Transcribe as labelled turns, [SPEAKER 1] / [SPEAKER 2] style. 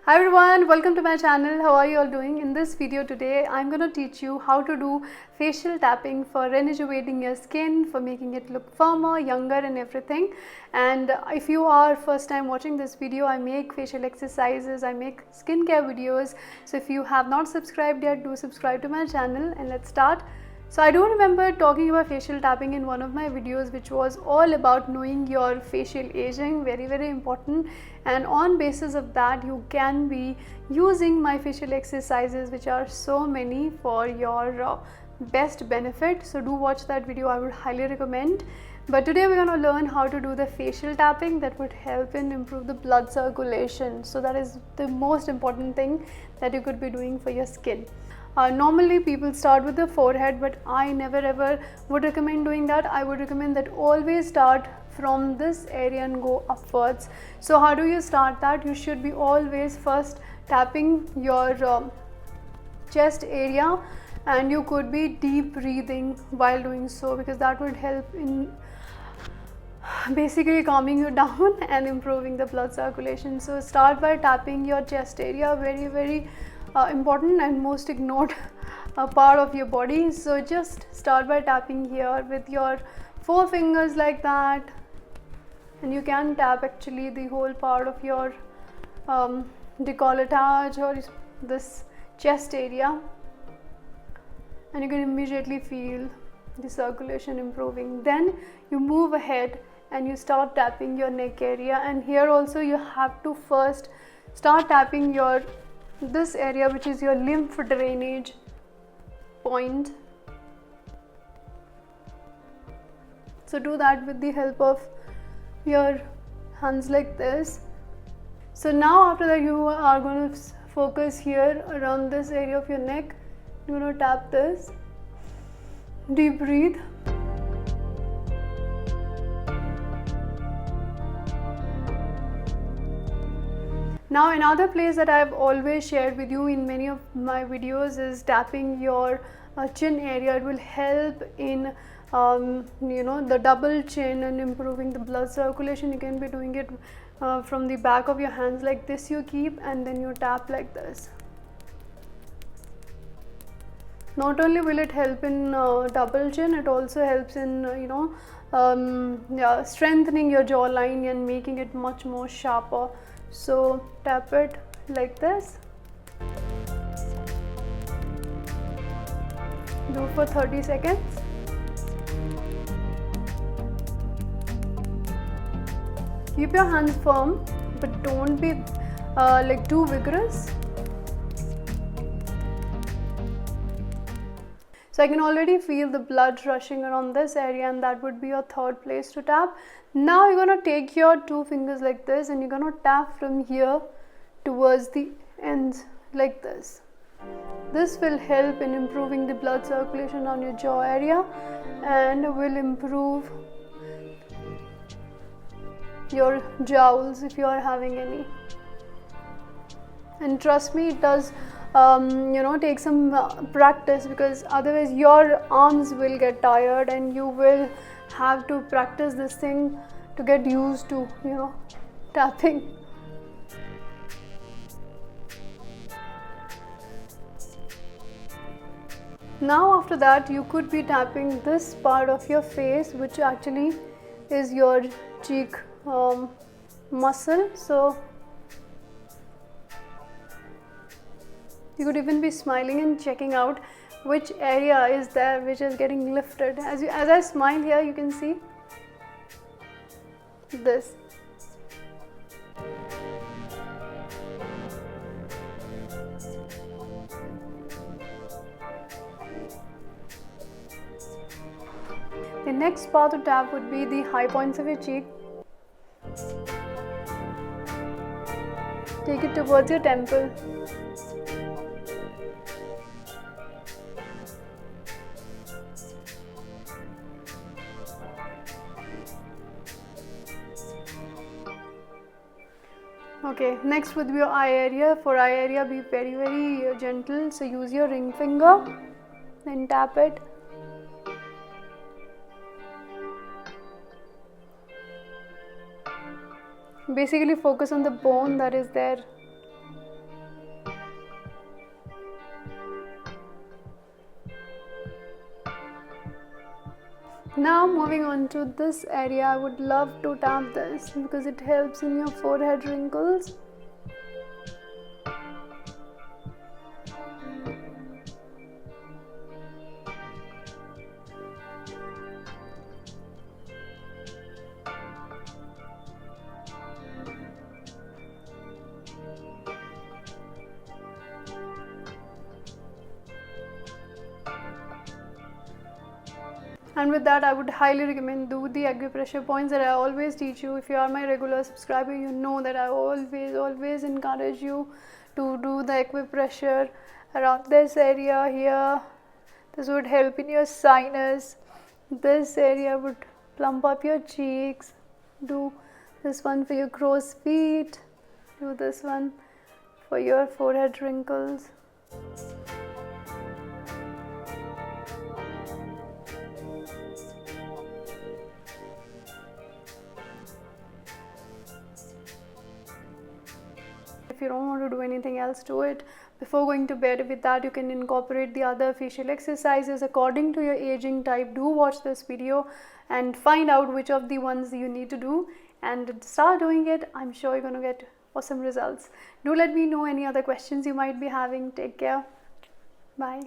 [SPEAKER 1] Hi everyone, welcome to my channel. How are you all doing? In this video today, I'm going to teach you how to do facial tapping for rejuvenating your skin, for making it look firmer, younger and everything. And if you are first time watching this video, I make facial exercises, I make skincare videos. So if you have not subscribed yet, do subscribe to my channel and let's start. So I do remember talking about facial tapping in one of my videos, which was all about knowing your facial aging, very important, and on basis of that you can be using my facial exercises, which are so many for your best benefit. So do watch that video, I would highly recommend. But today we're going to learn how to do the facial tapping that would help in improve the blood circulation. So that is the most important thing that you could be doing for your skin. Normally people start with the forehead, but I never ever would recommend doing that. I would recommend that always start from this area and go upwards. So how do you start that? You should be always first tapping your chest area, and you could be deep breathing while doing so, because that would help in basically calming you down and improving the blood circulation. So start by tapping your chest area, very important and most ignored part of your body. So just start by tapping here with your 4 fingers like that, and you can tap actually the whole part of your décolletage or this chest area, and you can immediately feel the circulation improving. Then you move ahead and you start tapping your neck area, and here also you have to first start tapping your this area, which is your lymph drainage point. So do that with the help of your hands like this. So now after that you are going to focus here around this area of your neck. You're going to tap this. Deep breathe. Now another place that I've always shared with you in many of my videos is tapping your chin area. It will help in the double chin and improving the blood circulation. You can be doing it from the back of your hands like this, you keep, and then you tap like this. Not only will it help in double chin, it also helps in strengthening your jawline and making it much more sharper. So tap it like this. Do for 30 seconds. Keep your hands firm, but don't be too vigorous. So I can already feel the blood rushing around this area, and that would be your third place to tap. Now you're going to take your 2 fingers like this, and you're going to tap from here towards the ends like this. This will help in improving the blood circulation on your jaw area and will improve your jowls if you are having any. And trust me, it does take some practice, because otherwise your arms will get tired and you will have to practice this thing to get used to tapping. Now after that you could be tapping this part of your face, which actually is your cheek muscle. So you could even be smiling and checking out which area is there which is getting lifted. As I smile here, you can see this. The next part to tap would be the high points of your cheek. Take it towards your temple. Okay, next would be your eye area. For eye area, be very gentle. So use your ring finger, then tap it. Basically focus on the bone that is there Now moving on to this area, I would love to tap this because it helps in your forehead wrinkles. And with that, I would highly recommend do the acupressure points that I always teach you. If you are my regular subscriber, you know that I always encourage you to do the acupressure around this area here. This would help in your sinus. This area would plump up your cheeks. Do this one for your crow's feet. Do this one for your forehead wrinkles. If you don't want to do anything else to it before going to bed, with that you can incorporate the other facial exercises according to your aging type. Do watch this video and find out which of the ones you need to do and start doing it. I'm sure you're going to get awesome results. Do let me know any other questions you might be having. Take care. Bye.